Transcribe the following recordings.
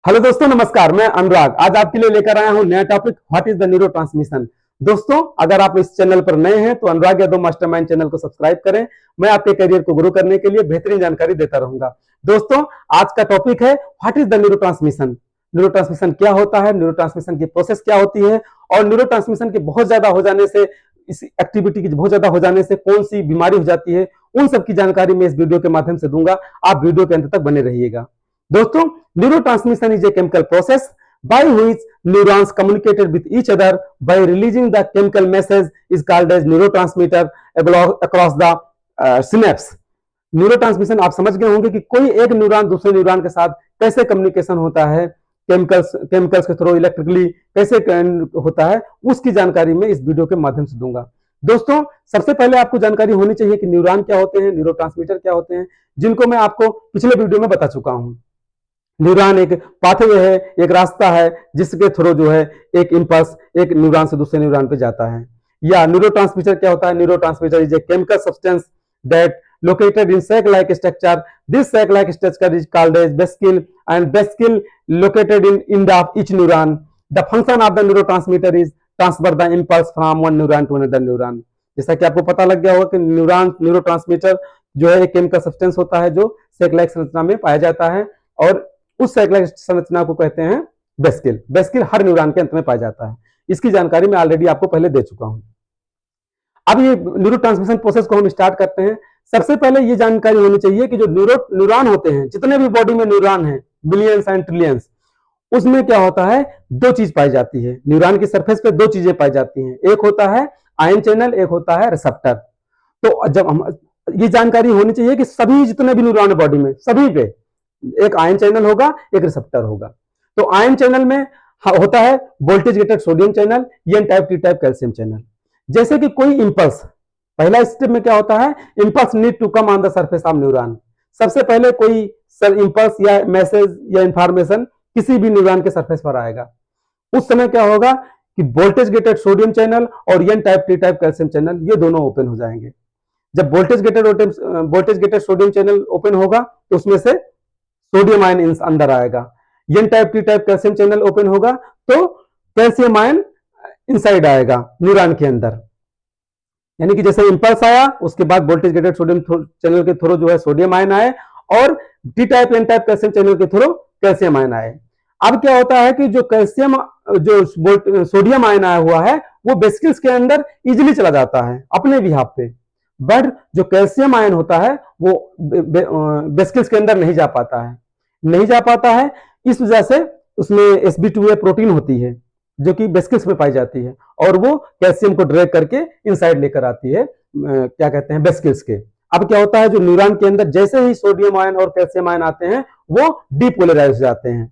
Hello दोस्तों, नमस्कार। मैं अनुराग आज आपके लिए लेकर आया हूं नया topic, what is the neuro transmission. दोस्तों, अगर आप इस चैनल पर नए हैं तो अनुराग यादव मास्टरमाइंड चैनल को सब्सक्राइब करें। मैं आपके करियर को ग्रो करने के लिए बेहतरीन जानकारी देता रहूंगा। दोस्तों, आज का टॉपिक है what is the neuro transmission. Neuro transmission क्या होता है, न्यूरो ट्रांसमिशन की प्रोसेस क्या होती है, और न्यूरो ट्रांसमिशन के बहुत ज्यादा हो जाने से, इस एक्टिविटी की बहुत ज्यादा हो जाने से कौन सी बीमारी हो जाती है, उन सब की जानकारी मैं इस वीडियो के माध्यम से दूंगा। आप वीडियो के अंत तक बने रहिएगा। दोस्तों, neurotransmission is a chemical process by which neurons communicated with each other by releasing the chemical message is called as neurotransmitter across the synapse. Neurotransmission आप समझ गए होंगे कि कोई एक न्यूरॉन दूसरे न्यूरॉन के साथ कैसे कम्युनिकेशन होता है, केमिकल्स के थ्रू, इलेक्ट्रिकली कैसे होता है, उसकी जानकारी मैं इस वीडियो के माध्यम से दूंगा। दोस्तों, सबसे पहले आपको जानकारी होनी चाहिए कि न्यूरॉन क्या होते हैं, न्यूरोट्रांसमीटर क्या होते हैं, जिनको मैं आपको पिछले वीडियो में बता चुका हूं। न्यूरॉन एक पाथवे है, एक रास्ता है जिसके थ्रू जो है एक इंपल्स एक न्यूरॉन से दूसरे न्यूरॉन पे जाता है। या न्यूरोट्रांसमीटर क्या होता है? Neurotransmitter is a chemical substance that located in sac-like structure. This sac-like structure is called as vesicule, and vesicule located in end of each neuron. The function of the neurotransmitter is transfer the impulse from one neuron to another neuron. जैसा कि आपको पता लग गया होगा कि neurotransmitter जो है एक केमिकल सब्सटेंस होता है जो sac-like संरचना में पाया जाता है, और उस साइक्लिक संरचना को कहते हैं वेसिकल। वेसिकल हर न्यूरॉन के अंत में पाया जाता है। इसकी जानकारी मैं ऑलरेडी आपको पहले दे चुका हूं। अब ये न्यूरो ट्रांसमिशन प्रोसेस को हम स्टार्ट करते हैं। सबसे पहले ये जानकारी होनी चाहिए कि जो न्यूरॉन होते हैं, जितने भी बॉडी में न्यूरॉन हैं, बिलियंस एंड ट्रिलियंस, उसमें क्या होता है, दो चीज पाई जाती है। न्यूरॉन की सरफेस पे दो चीजें पाई जाती हैं, एक होता है आयन चैनल, एक होता है रिसेप्टर। तो जब हम ये जानकारी होनी चाहिए कि सभी जितने भी न्यूरॉन है बॉडी में, सभी पे एक आयन चैनल होगा, एक रिसेप्टर होगा। तो आयन चैनल में होता है voltage gated sodium channel, N type, T type calcium channel. जैसे कि कोई इंपल्स, पहला स्टेप में क्या होता है, impulse need to come on the surface of neuron. सबसे पहले कोई इंपल्स या मैसेज या इंफॉर्मेशन किसी भी न्यूरॉन के सरफेस पर आएगा, उस समय क्या होगा कि वोल्टेज गेटेड सोडियम चैनल और N type, T type calcium channel, ये दोनों ओपन हो जाएंगे। जब voltage gated sodium channel open होगा तो उसमें से सोडियम आयन अंदर आएगा। N type, T type calcium channel open होगा तो कैल्शियम आयन इनसाइड आएगा न्यूरॉन के अंदर। यानी कि जैसे इंपल्स आया, उसके बाद वोल्टेज गेटेड सोडियम चैनल के थ्रू जो है सोडियम आयन आए, और T type, N type calcium channel के थ्रू कैल्शियम आयन आए। अब क्या होता है कि जो सोडियम आयन आया हुआ है वो वेसिकल्स के अंदर इजिली चला जाता है अपने बिहाफ पे, बट जो कैल्शियम आयन होता है वो वेसिकल्स के अंदर नहीं जा पाता है। इस वजह से उसमें Sb2A प्रोटीन होती है जो कि वेसिकल्स में पाई जाती है, और वो कैल्शियम को ड्रैग करके इनसाइड लेकर आती है, क्या कहते हैं, वेसिकल्स के। अब क्या होता है, जो न्यूरॉन के अंदर जैसे ही सोडियम आयन और कैल्शियम आयन आते हैं वो डिपोलराइज हो जाते हैं,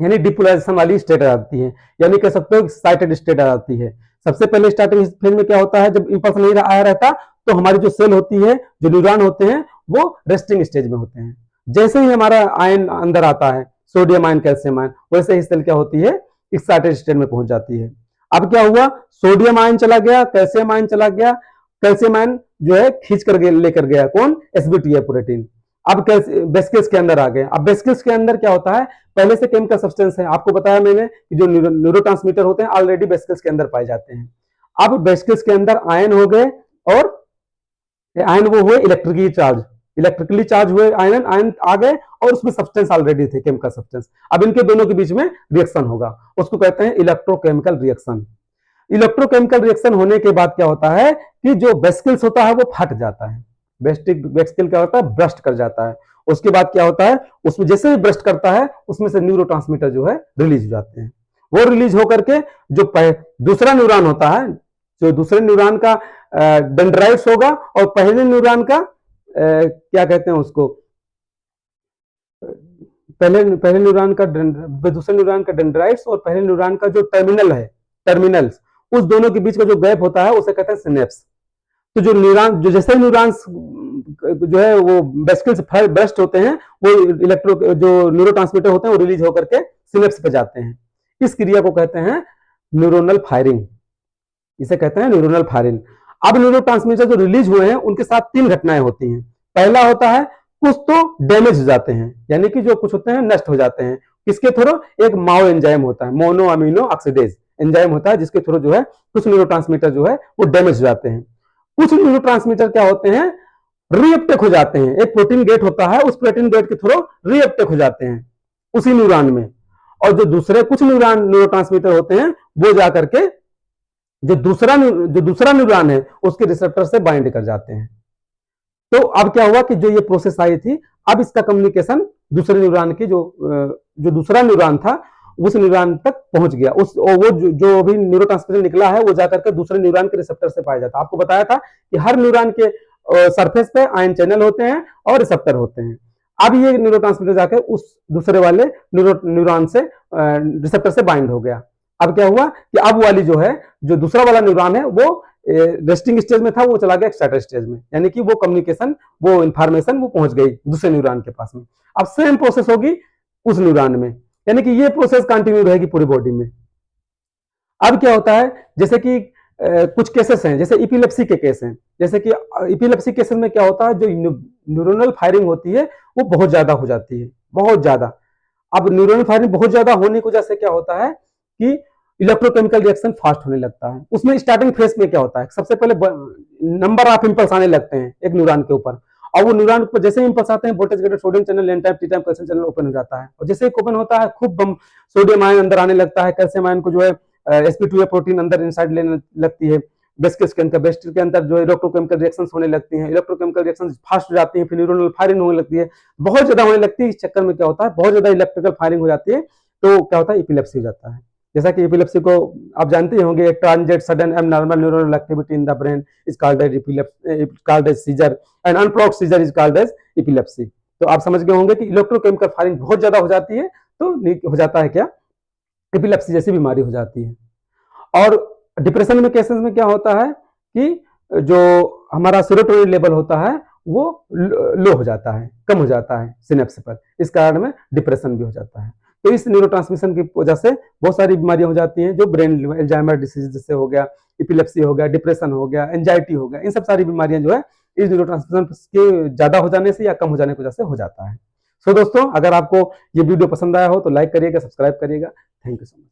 यानी डिपोलराइजेशन वाली स्टेट आ जाती है, यानी कह सकते हो एक्साइटेड स्टेट आ जाती है। सबसे पहले स्टार्टिंग फेज में क्या होता है, जब इंपल्स नहीं आया रहता तो हमारी जो सेल होती है, जो न्यूरॉन होते हैं, वो रेस्टिंग स्टेज में होते हैं। जैसे ही हमारा आयन अंदर आता है, सोडियम आयन, कैल्शियम आयन, वैसे ही सेल क्या होती है, एक्साइटेड स्टेट में पहुंच जाती है। अब क्या हुआ, सोडियम आयन चला गया, कैल्शियम आयन चला गया, कैल्शियम आयन जो है खींच कर लेकर गया कौन, Sb2A प्रोटीन। अब वेसिकल्स के अंदर आ गए। अब वेसिकल्स के अंदर क्या होता है, पहले से केमिकल सब्सटेंस है, आपको बताया मैंने कि जो न्यूरोट्रांसमीटर होते हैं ऑलरेडी वेसिकल्स के अंदर पाए जाते हैं। अब वेसिकल्स के अंदर आयन हो गए, और आयन वो हुए इलेक्ट्रिकली चार्ज हुए, आयन आ गए, और उसमें सब्सटेंस ऑलरेडी थे, केमिकल सब्सटेंस। अब इनके दोनों के बीच में रिएक्शन होगा, उसको कहते हैं इलेक्ट्रोकेमिकल रिएक्शन। इलेक्ट्रोकेमिकल रिएक्शन होने के बाद क्या होता है कि जो वेसिकल्स होता है वो फट जाता है, वेसिकल क्या होता है, ब्रस्ट कर जाता है। उसके बाद क्या होता है, उसमें जैसे ही ब्रस्ट करता है उसमें से न्यूरोट्रांसमीटर जो है रिलीज हो जाते हैं। वो रिलीज होकर के जो दूसरा न्यूरॉन होता है, जो दूसरे न्यूरॉन का डेंड्राइट्स होगा, और पहले न्यूरॉन का क्या कहते हैं उसको, पहले न्यूरॉन का दूसरे न्यूरॉन का डेंड्राइट्स, और पहले न्यूरॉन का जो टर्मिनल्स, उस दोनों के बीच का जो गैप होता है उसे कहते हैं सिनेप्स। तो जो न्यूरॉन, जो जैसे न्यूरॉन्स जो है वो वेसिकल्स ब्रस्ट होते हैं, वो जो न्यूरोट्रांसमीटर होते हैं वो रिलीज होकर के सिनेप्स पे जाते हैं। इस क्रिया को कहते हैं न्यूरोनल फायरिंग, इसे कहते हैं न्यूरोनल फायरिंग। अब न्यूरोट्रांसमीटर जो रिलीज हुए हैं उनके साथ तीन घटनाएं होती हैं। पहला होता है कुछ तो डैमेज हो जाते हैं, यानी कि जो कुछ होते हैं नष्ट हो जाते हैं, किसके थ्रू? एक माओ एंजाइम होता है, मोनो अमीनो ऑक्सीडेज एंजाइम होता है, जिसके थ्रू जो है कुछ न्यूरोट्रांसमीटर जो है वो डैमेज हो जाते हैं। कुछ न्यूरोट्रांसमीटर क्या होते हैं? रीअपटेक हो जाते हैं। एक प्रोटीन गेट होता है, उस प्रोटीन गेट के थ्रू रीअपटेक हो जाते हैं उसी न्यूरॉन में। और जो दूसरे कुछ न्यूरोट्रांसमीटर होते हैं वो जाकर के जो दूसरा न्यूरॉन है उसके रिसेप्टर से बाइंड कर जाते हैं। तो अब क्या हुआ कि जो ये प्रोसेस आई थी, अब इसका कम्युनिकेशन दूसरे न्यूरॉन की जो दूसरा न्यूरॉन था उस न्यूरॉन तक पहुंच गया। वो जो भी न्यूरोट्रांसमीटर निकला है वो जाकर के दूसरे न्यूरॉन के रिसेप्टर से पाया जाता है। आपको बताया था कि हर न्यूरॉन के सरफेस पे आयन चैनल होते हैं और रिसेप्टर होते हैं। अब ये न्यूरोट्रांसमीटर जाकर उस दूसरे वाले न्यूरॉन से रिसेप्टर से बाइंड हो गया। अब क्या हुआ कि अब वाली जो है जो दूसरा वाला न्यूरॉन है वो रेस्टिंग स्टेज में था, वो चला गया एक्साइटेड स्टेज में, यानी कि वो कम्युनिकेशन वो इंफॉर्मेशन वो पहुंच गई दूसरे न्यूरॉन के पास में। अब सेम प्रोसेस होगी उस न्यूरॉन में, यानी कि ये प्रोसेस कंटिन्यू रहेगी पूरी बॉडी में। अब क्या होता है, जैसे कि कुछ केसेस हैं, जैसे इपिलेप्सी के केस हैं। जैसे कि इपिलेप्सी केसेस में क्या होता है, जो न्यूरोनल फायरिंग होती है वो बहुत ज्यादा हो जाती है, बहुत ज्यादा। अब न्यूरोनल फायरिंग बहुत ज्यादा होने की वजह से क्या होता है कि इलेक्ट्रोकेमिकल रिएक्शन फास्ट होने लगता है। उसमें स्टार्टिंग फेज में क्या होता है, सबसे पहले नंबर ऑफ इंपल्स आने लगते हैं एक न्यूरॉन के ऊपर, और वो न्यूरॉन पर जैसे ही इंपल्स आते हैं voltage gated sodium channel, N type, T type calcium channel open हो जाता है। और जैसे ही ओपन होता है खूब सोडियम आयन अंदर आने लगता है, कैल्शियम आयन को जो है sp2a प्रोटीन अंदर इनसाइड लेने लगती है। वेस्किल्स के अंदर, वेस्टिल के अंदर जो इलेक्ट्रोकेमिकल रिएक्शंस होने लगती हैं, इलेक्ट्रोकेमिकल रिएक्शंस फास्ट हो जाती हैं, फिर न्यूरोनल फायरिंग होने लगती है, बहुत ज्यादा होने लगती है। इस चक्कर में क्या होता है, बहुत ज्यादा इलेक्ट्रिकल फायरिंग हो जाती है, तो क्या होता है, इपिलेप्सी हो जाता है। जैसा कि इपिलेप्सी को आप जानते ही होंगे, transient sudden abnormal neural activity in the brain is called as seizure and unprovoked seizure is called as epilepsy. तो आप समझ गए होंगे कि इलेक्ट्रोकेमिकल फायरिंग बहुत ज्यादा हो जाती है तो हो जाता है क्या, इपिलेप्सी जैसी बीमारी हो जाती है। और डिप्रेशन में केसेस में क्या होता है कि जो हमारा सेरोटोनिन लेवल होता है वो लो हो जाता है, कम हो जाता है सिनेप्स पर, इस कारण में डिप्रेशन भी हो जाता है। तो इस न्यूरोट्रांसमिशन की वजह से बहुत सारी बीमारियां हो जाती हैं, जो ब्रेन अल्जाइमर डिसीज जैसे हो गया, इपिलेप्सी हो गया, डिप्रेशन हो गया, एंजाइटी हो गया, इन सब सारी बीमारियां जो है इस न्यूरोट्रांसमिशन के ज्यादा हो जाने से या कम हो जाने की वजह से हो जाता है। सो दोस्तों, अगर आपको ये वीडियो पसंद आया हो तो लाइक करिएगा, सब्सक्राइब करिएगा। Thank you so much.